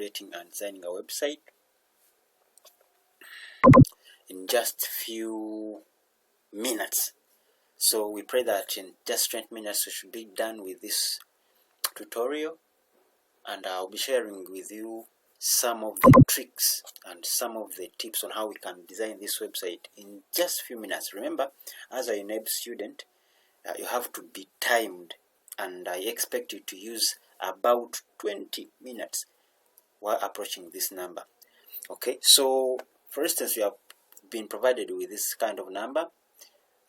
creating and designing a website in just few minutes. So we pray that in just 20 minutes we should be done with this tutorial, and I'll be sharing with you some of the tricks and some of the tips on how we can design this website in just a few minutes. Remember, as a Uneb student, you have to be timed, and I expect you to use about 20 minutes while approaching this number. Okay, so for instance, you have been provided with this kind of number,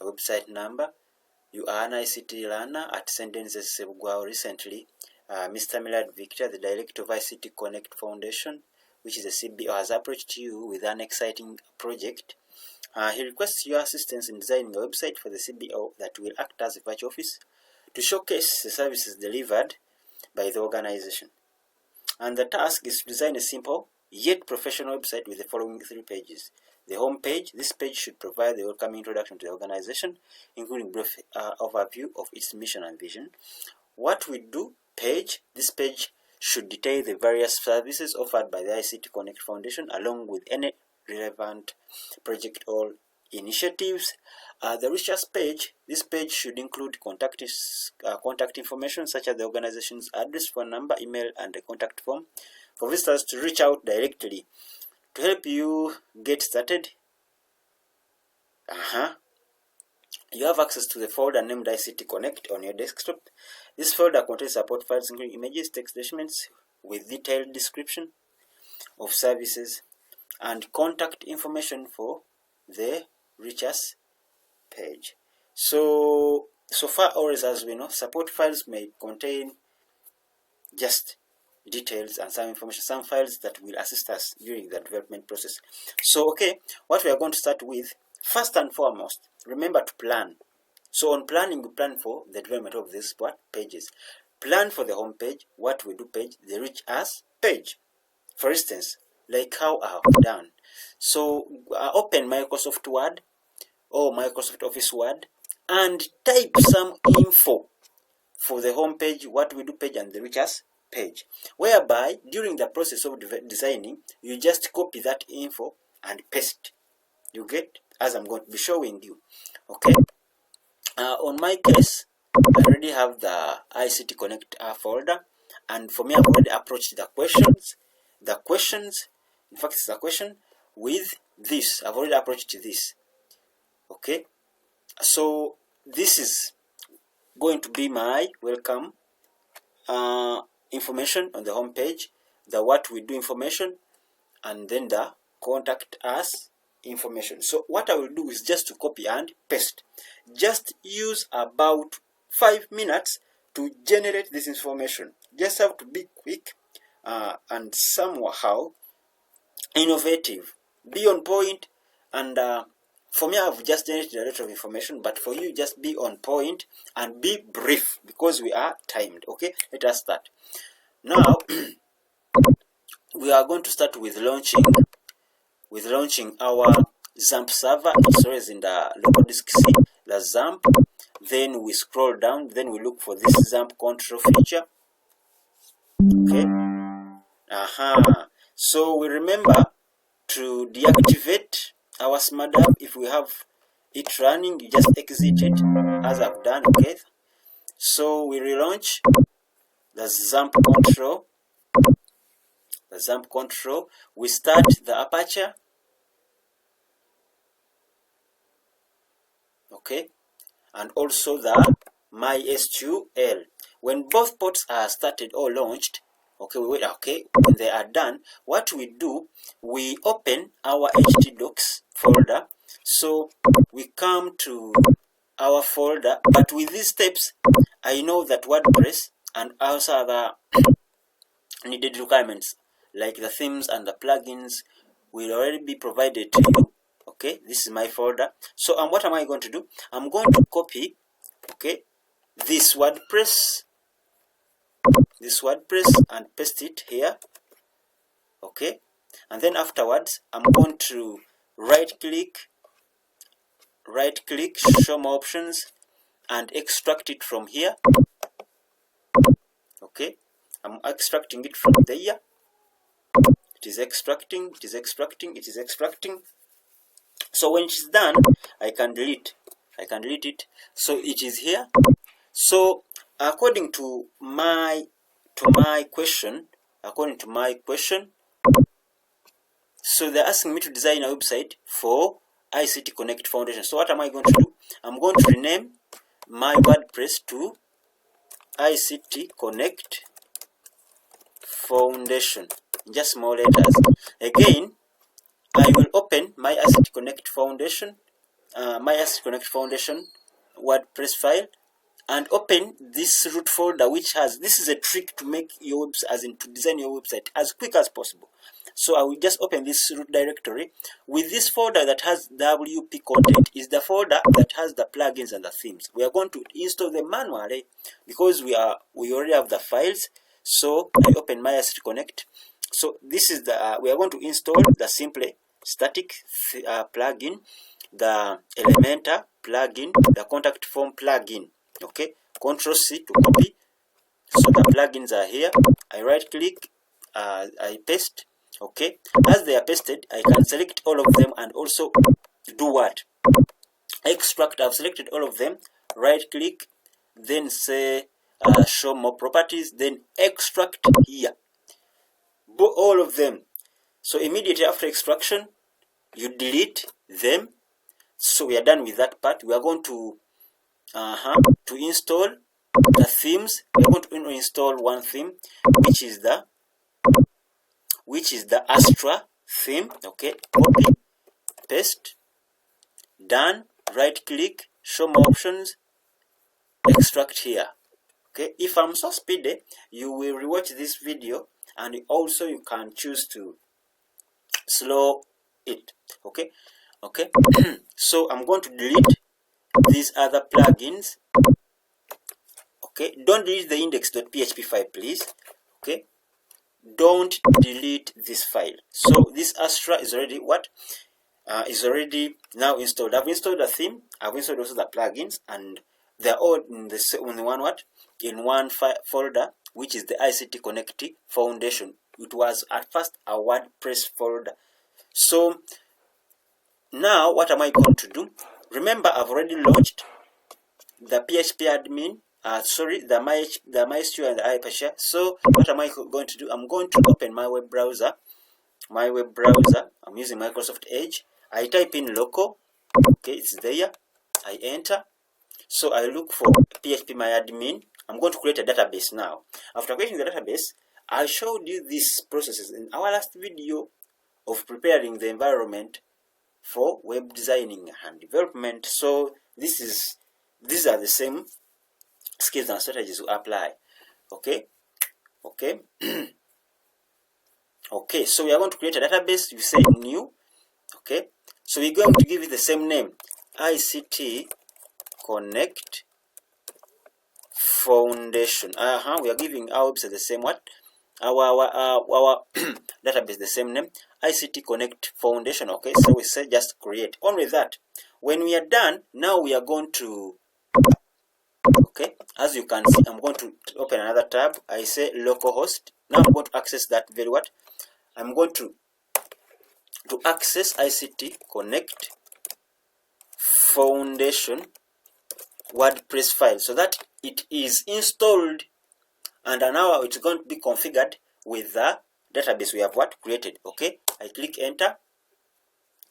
a website number. You are an ICT learner at St. Denis Sebugwao. Recently, Mr. Millard Victor, the director of ICT Connect Foundation, which is a CBO, has approached you with an exciting project. He requests your assistance in designing a website for the CBO that will act as a virtual office to showcase the services delivered by the organization. And the task is to design a simple yet professional website with the following 3 pages. The home page. This page should provide the welcoming introduction to the organization, including brief overview of its mission and vision. What we do page. This page should detail the various services offered by the ICT Connect Foundation, along with any relevant project or initiatives. The research page. This page should include contact information such as the organization's address, phone number, email, and a contact form for visitors to reach out directly. To help you get started, you have access to the folder named ICT Connect on your desktop. This folder contains support files including images, text documents with detailed description of services, and contact information for the research page. So far, always as we know, support files may contain just details and some information, some files that will assist us during the development process. So okay, what we are going to start with, first and foremost, remember to plan. So on planning, we plan for the development of these pages. Plan for the home page, what we do page, the reach us page. For instance, like how I have done. So open Microsoft Word or Microsoft Office Word and type some info for the home page, what we do page, and the reach us page, whereby during the process of designing, you just copy that info and paste. You get, as I'm going to be showing you. Okay. On my case, I already have the ICT Connect folder, and for me, I've already approached the questions. In fact, it's the question with this. I've already approached this. Okay. So this is going to be my welcome information on the home page, the what we do information, and then the contact us information. So what I will do is just to copy and paste. Just use about 5 minutes to generate this information. Just have to be quick and somehow innovative. Be on point, and for me, I've just generated a lot of information, but for you, just be on point and be brief because we are timed. Okay, let us start. Now, we are going to start with launching our XAMPP server. It's always in the local disk C, the XAMPP. Then we scroll down, then we look for this XAMPP control feature. Okay. So we remember to deactivate our smart app. If we have it running, you just exit it as I've done. Okay. So we relaunch the XAMPP control. We start the aperture. Okay. And also the MySQL. When both ports are started or launched, okay, when they are done, what we do, we open our htdocs folder. So we come to our folder, but with these steps, I know that WordPress and also other needed requirements like the themes and the plugins will already be provided to you. Okay, this is my folder. So what am I going to do? I'm going to copy, okay, this WordPress and paste it here. Okay, and then afterwards I'm going to right click, show more options, and extract it from here. Okay, I'm extracting it from there. It is extracting. It is extracting. It is extracting. So when it's done, I can delete it. So it is here. So according to my question, so they're asking me to design a website for ICT Connect Foundation. So what am I going to do? I'm going to rename my WordPress to ICT Connect Foundation, just small letters. Again, I will open my ICT Connect Foundation, WordPress file, and open this root folder, which has, this is a trick to make your website, as in to design your website as quick as possible. So I will just open this root directory. With this folder that has WP content is the folder that has the plugins and the themes. We are going to install them manually because we already have the files. So I open my ICT Connect. So this is the we are going to install the Simple Static plugin, the Elementor plugin, the Contact Form plugin. Okay, Control C to copy. So the plugins are here. I right click, I paste. Okay, as they are pasted, I can select all of them and also do what? Extract. I've selected all of them. Right click, then say show more properties, then extract here. All of them. So immediately after extraction, you delete them. So we are done with that part. We are going to install the themes. We are going to install one theme, which is the Astra theme. Okay, copy, paste, done. Right click, show more options, extract here. Okay, if I'm so speedy, you will rewatch this video, and also you can choose to slow it. Okay. So I'm going to delete these other plugins. Okay, don't delete the index.php file, please. Okay, don't delete this file. So this Astra is already is already now installed. I've installed the theme. I've installed also the plugins, and they're all in one folder, which is the ICT Connect Foundation. It was at first a WordPress folder. So now what am I going to do? Remember, I've already launched the PHP admin, the MySQL and the Hypershare. So what am I going to do? I'm going to open my web browser. I'm using Microsoft Edge. I type in local. Okay, it's there. I enter. So I look for PHP my admin. I'm going to create a database now. After creating the database, I showed you these processes in our last video of preparing the environment for web designing and development. So these are the same skills and strategies we apply. Okay. Okay, so we are going to create a database. You say new. Okay, so we're going to give it the same name, ICT Connect Foundation. We are giving our website the same our database the same name, ICT Connect Foundation. Okay, so we say just create. Only that. When we are done, now we are going to, okay, as you can see, I'm going to open another tab. I say localhost. Now I'm going to access that very what? I'm going to access ICT Connect Foundation WordPress file so that it is installed, and now it's going to be configured with the database we have created. Okay, I click enter.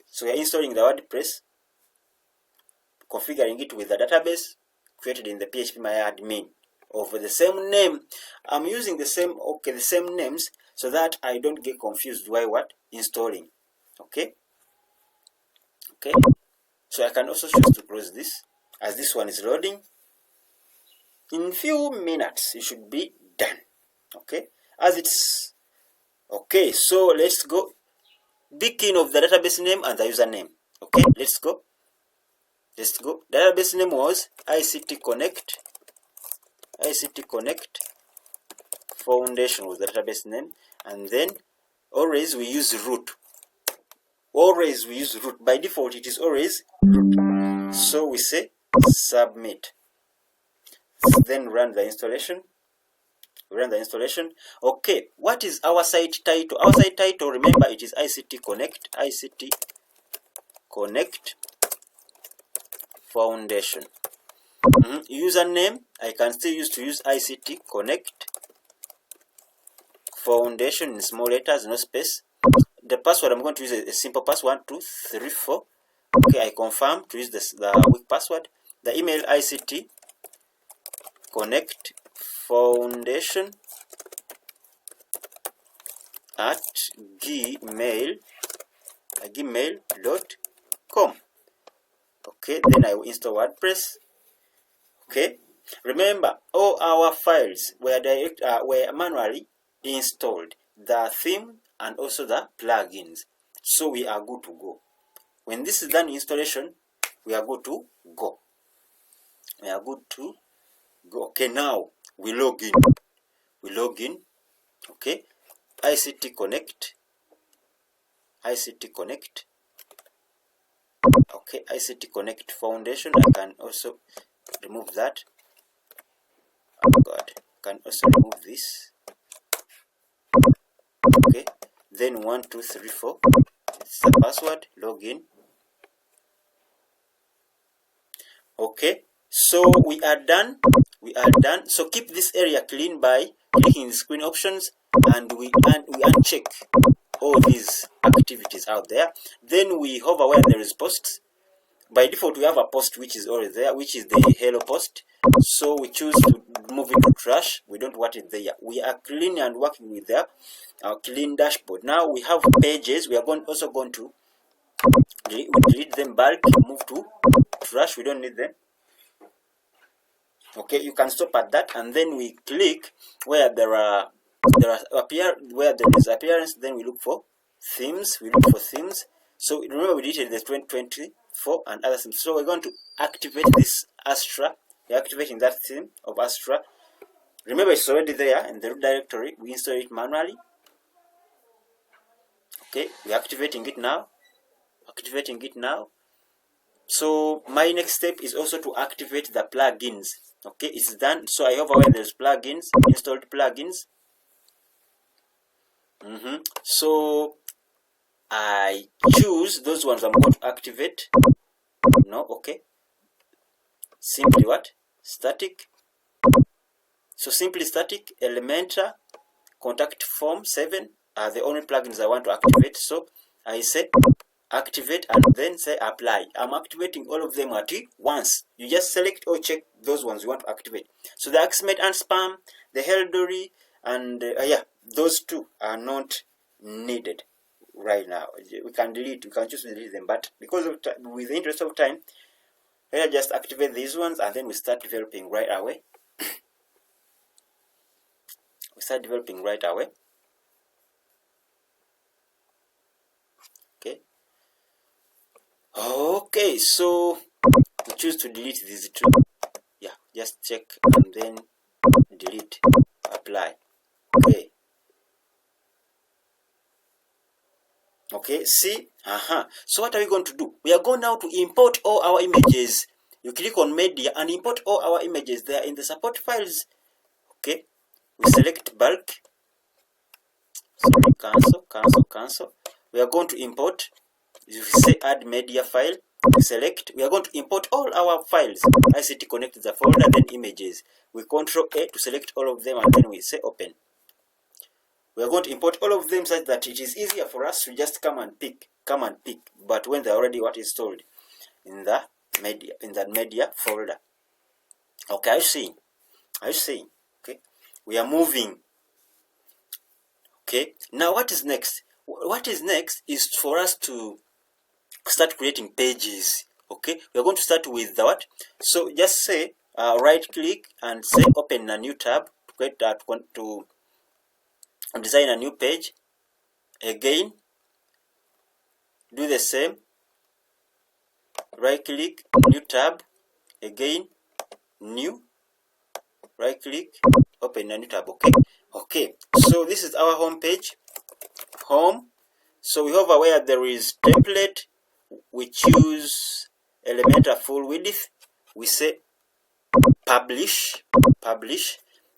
So we are installing the WordPress, configuring it with the database created in the PHP my admin of the same name. I'm using the same names so that I don't get confused while installing. Okay, so I can also choose to close this as this one is loading. In few minutes it should be done. Okay, as it's okay. So let's go. Be keen of the database name and the username. Okay, let's go. Database name was ICT Connect Foundation was the database name, and then always we use root. By default it is always root. So we say submit. Then run the installation. We run the installation. Okay, what is our site title? Our site title, remember, it is ICT Connect Foundation. Username, I can still use ICT Connect Foundation in small letters, no space. The password, I'm going to use a simple password, 1 2 3 4. Okay, I confirm to use the weak password. The email, ICT Connect Foundation at gmail.com. Okay, then I will install WordPress. Okay, remember, all our files were manually installed, the theme and also the plugins, so we are good to go. When this is done installation, we are good to go. Okay, now we log in. Okay, ICT Connect. Okay, ICT Connect Foundation. I can also remove that. Oh God, can also remove this. Okay, then 1 2 3 4. It's the password. Login. Okay, so we are done. So keep this area clean by clicking the screen options, and we uncheck all these activities out there. Then we hover where there is posts. By default, we have a post which is already there, which is the hello post. So we choose to move it to trash. We don't want it there. We are clean and working with our clean dashboard. Now we have pages. We are also going to delete them bulk, move to trash. We don't need them. Okay, you can stop at that, and then we click where there is appearance. Then we look for themes. So remember, we deleted the 2024 and other themes. So we're going to activate this Astra. We're activating that theme of Astra. Remember, it's already there in the root directory. We install it manually. Okay, we're activating it now. So my next step is also to activate the plugins. Okay, it's done. So I hover where there's plugins, installed plugins. So I choose those ones I'm going to activate. No, okay. Simply what? Static. So simply static, Elementor, Contact Form 7 are the only plugins I want to activate. So I say activate and then say apply. I'm activating all of them at once. You just select or check those ones you want to activate. So the Axmate and Spam, the Heldory, and those two are not needed right now. We can choose to delete them, but because of with the interest of time, let's just activate these ones and then we start developing right away. Okay, so we choose to delete these two. Yeah, just check and then delete, apply. Okay, see? So what are we going to do? We are going now to import all our images. You click on media and import all our images. They are in the support files. Okay, we select bulk. Sorry, cancel. We are going to import. If you say add media file, we select. We are going to import all our files. ICT Connect the folder, then images. We Control A to select all of them, and then we say open. We are going to import all of them such that it is easier for us to just come and pick. But when they're already installed in the media folder. Okay, are you seeing? Okay, we are moving. Okay, now what is next? What is next is for us to start creating pages. Okay, we are going to start with the what? So just say right click and say open a new tab to create that one, to design a new page. Again, do the same. Right click, new tab. Again, new. Right click, open a new tab. Okay. So this is our home page. Home. So we hover where there is template. We choose Elementor full width. We say publish,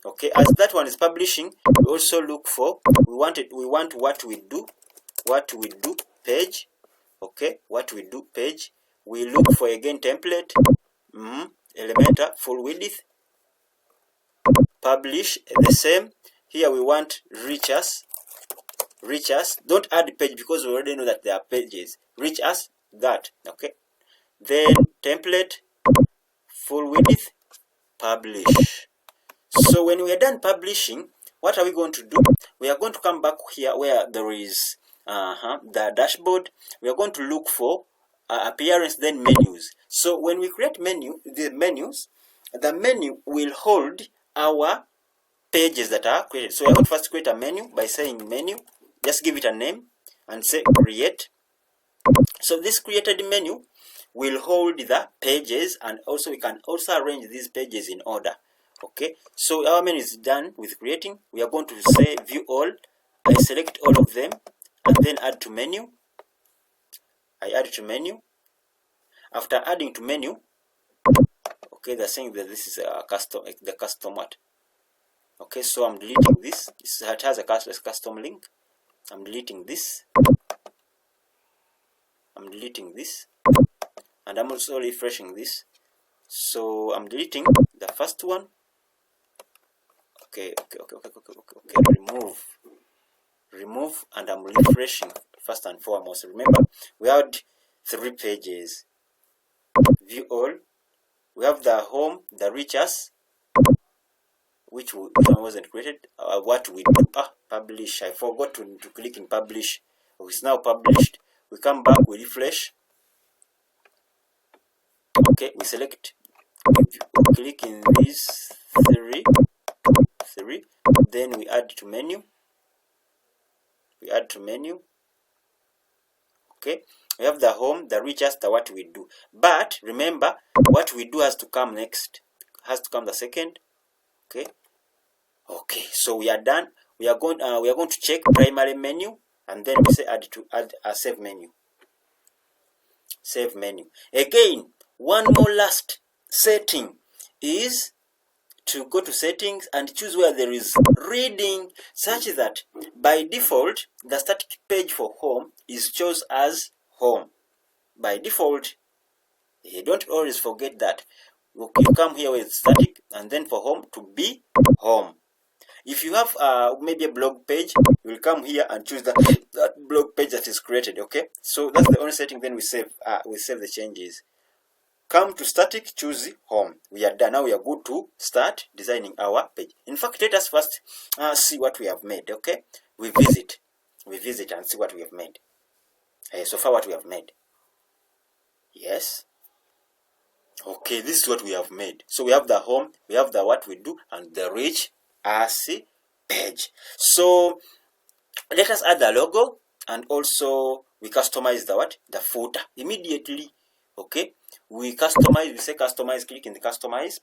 Okay, as that one is publishing, we also look for, we want what we do page. Okay, what we do page. We look for again template, Elementor, full width, publish the same. Here we want reach us. Don't add page because we already know that there are pages. Reach us, that. Okay, then template, full width, publish. So when we are done publishing, what are we going to do? We are going to come back here where there is the dashboard. We are going to look for appearance, then menus. So when we create the menu will hold our pages that are created. So I want first create a menu by saying menu. Just give it a name and say create. So this created menu will hold the pages, and also we can also arrange these pages in order. Okay, so our menu is done with creating. We are going to say view all. I select all of them and then add to menu. I add to menu. After adding to menu, okay, they're saying that this is a the custom what. Okay, so I'm deleting this. It has a custom link. I'm deleting this. And I'm also refreshing this. So I'm deleting the first one. Okay. Remove, and I'm refreshing first and foremost. Remember, we had 3 pages. View all. We have the home, the reach us, which wasn't created. What we do? Publish. I forgot to click in publish. It's now published. We come back, we refresh. Okay, we select, click in these 3, then we add to menu. Okay, we have the home, the reach us, the what we do. But remember, what we do has to come next. Has to come the second. Okay. So we are done. We are going to check primary menu, and then we say add a save menu. Again, one more last setting is to go to settings and choose where there is reading, such that by default the static page for home is chosen as home. By default, don't always forget that. You come here with static and then for home to be home. If you have maybe a blog page, you will come here and choose that blog page that is created. Okay, so that's the only setting. Then we save the changes. Come to static, choose home. We are done. Now we are good to start designing our page. In fact, let us first see what we have made. Okay, we visit and see what we have made. So far, what we have made. Yes. Okay, this is what we have made. So we have the home, we have the what we do, and the reach us page. So let us add the logo, and also we customize the footer immediately. Okay, we say customize, click in the customize.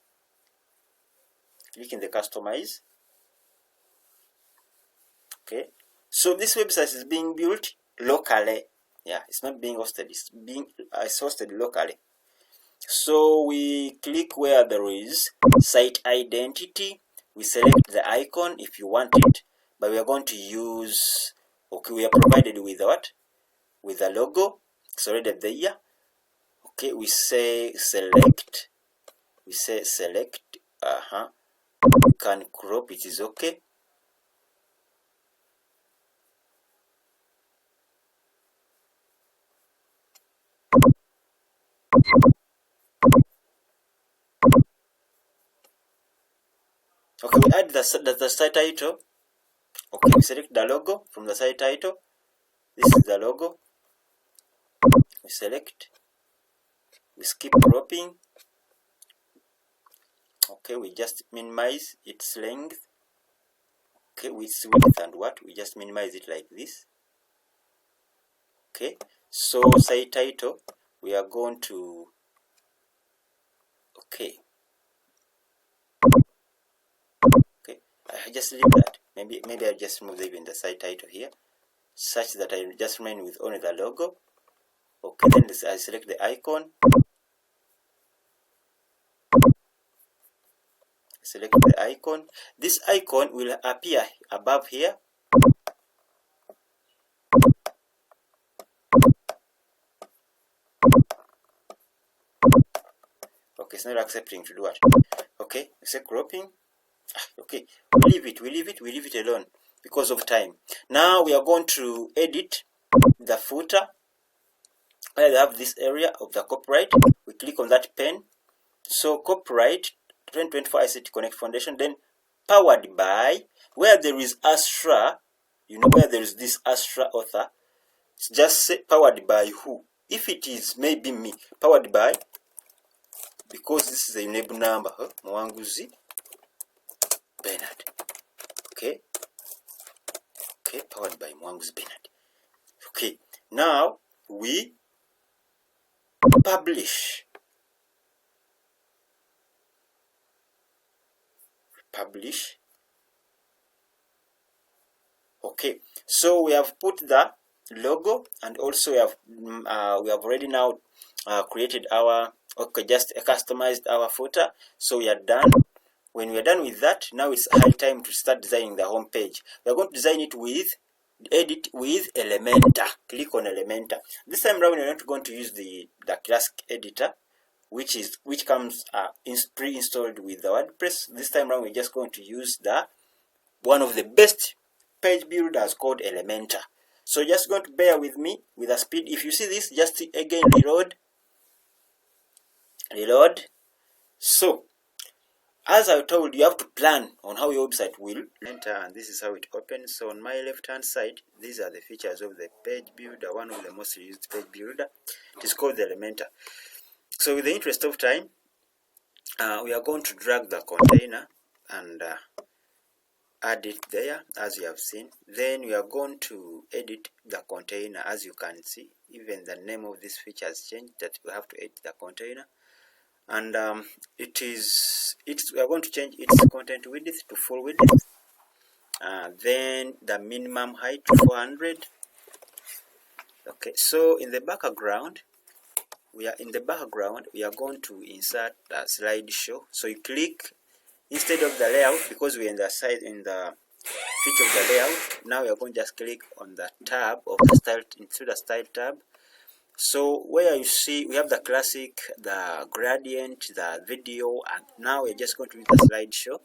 Okay, so this website is being built locally. Yeah, it's not being hosted, it's hosted locally. So we click where there is site identity. We select the icon if you want it, but we are going to use, okay, we are provided with what? With the logo. It's already there. Okay, we say select. We can crop, it is okay. Okay, we add the site title. Okay, we select the logo from the site title. This is the logo. We select. We skip cropping. Okay, we just minimize its length. Okay, with width and what? We just minimize it like this. Okay, so site title, we are going to, okay, I just leave that. Maybe I just remove even the site title here, such that I just remain with only the logo. Okay, then I select the icon. select the icon. This icon will appear above here. Okay, it's not accepting to do what? Okay, say cropping. Okay, we leave it alone because of time. Now we are going to edit the footer. Where we have this area of the copyright, we click on that pen. So copyright 2024 ICT Connect Foundation, then powered by, where there is Astra, where there is this Astra author, just say powered by who. If it is maybe me, powered by, because this is a Uneb number, Mwanguzi Bernard. Okay, powered by Mwanguzi Bernard. Okay, now we publish. Okay, so we have put the logo, and also we have already now created our, just customized our footer. So we are done. When we are done with that, now it's high time to start designing the home page. We are going to design it with, edit with Elementor. Click on Elementor. This time around we are not going to use the classic editor, which comes pre-installed with the WordPress. This time around we're just going to use the one of the best page builders called Elementor. So just going to bear with me with the speed. If you see this, just again reload. So as I told you, have to plan on how your website will enter, and this is how it opens. So on my left hand side, these are the features of the page builder, one of the most used page builder. It is called the Elementor. So with the interest of time, we are going to drag the container and add it there, as you have seen. Then we are going to edit the container. As you can see, even the name of this feature has changed, that we have to edit the container. And we are going to change its content width to full width. Then the minimum height to 400. Okay, so in the background, we are going to insert a slideshow. So you click, instead of the layout, because we're in the feature of the layout, now we are going to just click on the tab of the style, into the style tab. So where you see we have the classic, the gradient, the video, and now we're just going to use the slideshow.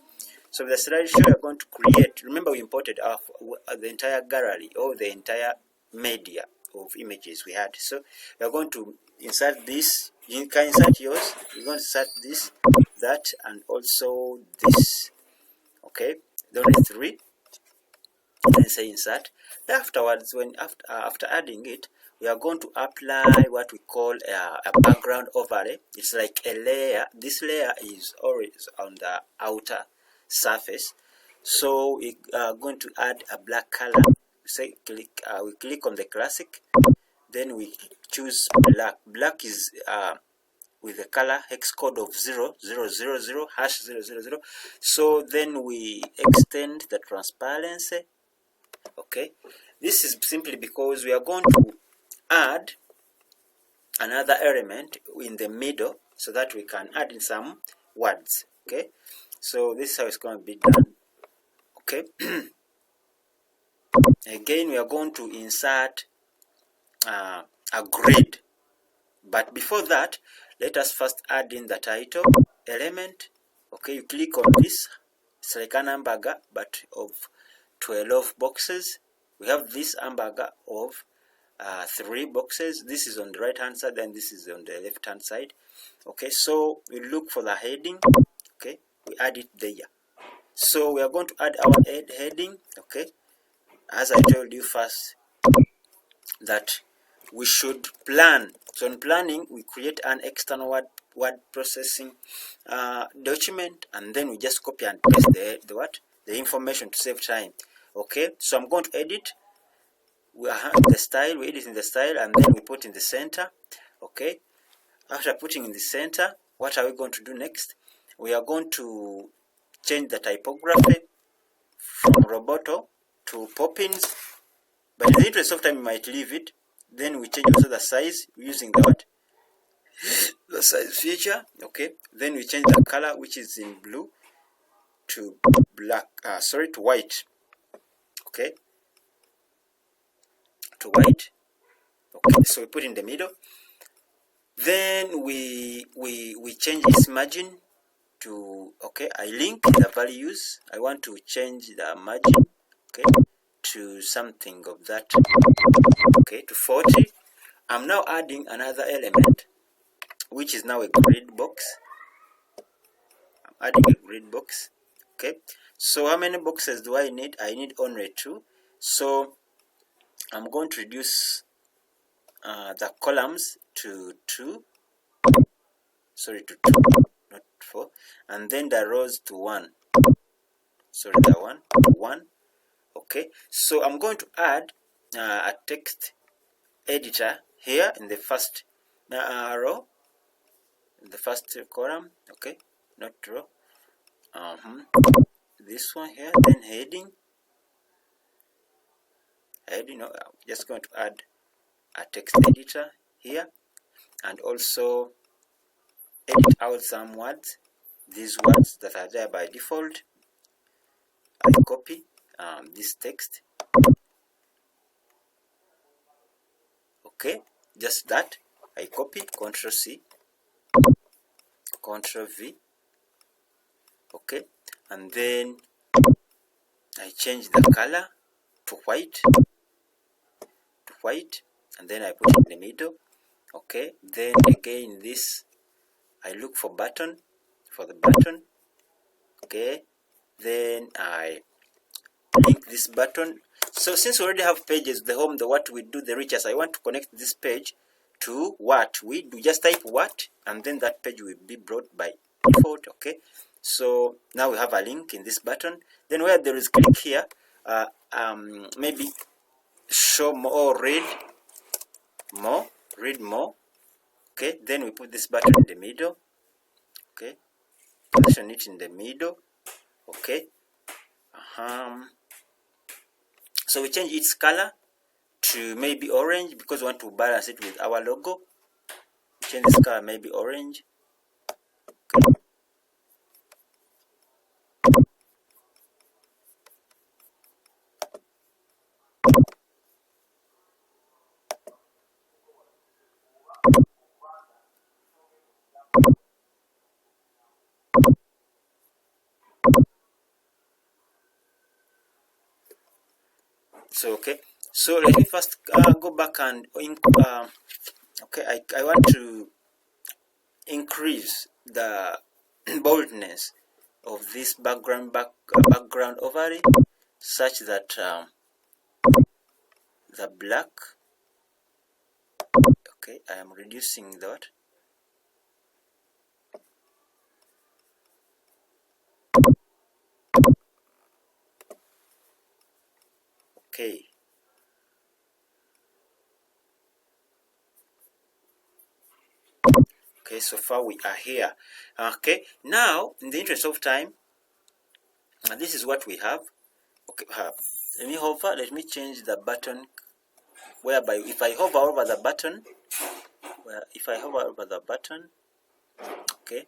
So with the slideshow, we're going to create, remember we imported the entire gallery or the entire media of images we had. So we're going to insert this. You can insert yours. You're going to insert this, that, and also this. Okay, only 3. Then say insert. Afterwards, after adding it, we are going to apply what we call a background overlay. It's like a layer. This layer is always on the outer surface. So we are going to add a black color. We click on the classic. Then we choose black. Black is with the color hex code of 0000 #000. So then we extend the transparency. Okay, this is simply because we are going to add another element in the middle so that we can add in some words. Okay, so this is how it's going to be done. Okay, again we are going to insert a grid, but before that, let us first add in the title element. Okay, you click on this. It's like an hamburger but of 12 boxes. We have this hamburger of 3 boxes. This is on the right hand side and this is on the left hand side. Okay, so we look for the heading. Okay, we add it there. So we are going to add our heading. Okay, as I told you first, that we should plan. So in planning, we create an external word processing document, and then we just copy and paste the information to save time. Okay, so I'm going to edit. We are the style. We edit in the style, and then we put in the center. Okay, after putting in the center, what are we going to do next? We are going to change the typography from Roboto to Poppins. But in the interest of time, we might leave it. Then we change also the size using the size feature. Okay, then we change the color, which is in blue. to black, to white. Okay, to white. Okay, so we put in the middle. Then we change its margin to, okay, I link the values. I want to change the margin, okay, to something of that, okay, to 40. I'm now adding another element, which is now a grid box. I'm adding a grid box. Okay, so how many boxes do I need? I need only 2. So I'm going to reduce the columns to 2, sorry, to 2, not 4, and then the rows to 1, sorry, the 1. Okay, so I'm going to add a text editor here in the first row, in the first column. Okay, not row, this one here. Then heading, no, I'm just going to add a text editor here, and also edit out some words, these words that are there by default. I copy this text, okay, just that. I copy, Ctrl C, Ctrl V, okay, and then I change the color to white, and then I put it in the middle. Okay, then again this, I look for button, for the button. Okay, then I link this button. So since we already have pages, the home, the what we do, the riches, I want to connect this page to what we do. Just type what, and then that page will be brought by default. Okay, so now we have a link in this button. Then where there is click here, maybe show more or read more. Okay, then we put this button in the middle. Okay, position it in the middle. Okay, so we change its color to maybe orange because we want to balance it with our logo. Change this color maybe orange. Okay. So okay, so let me first go back and okay, I want to increase the boldness of this background overlay such that the black, okay, I am reducing that. Okay, okay, so far we are here. Okay, now in the interest of time, this is what we have. Okay, let me hover, let me change the button, whereby if I hover over the button, okay,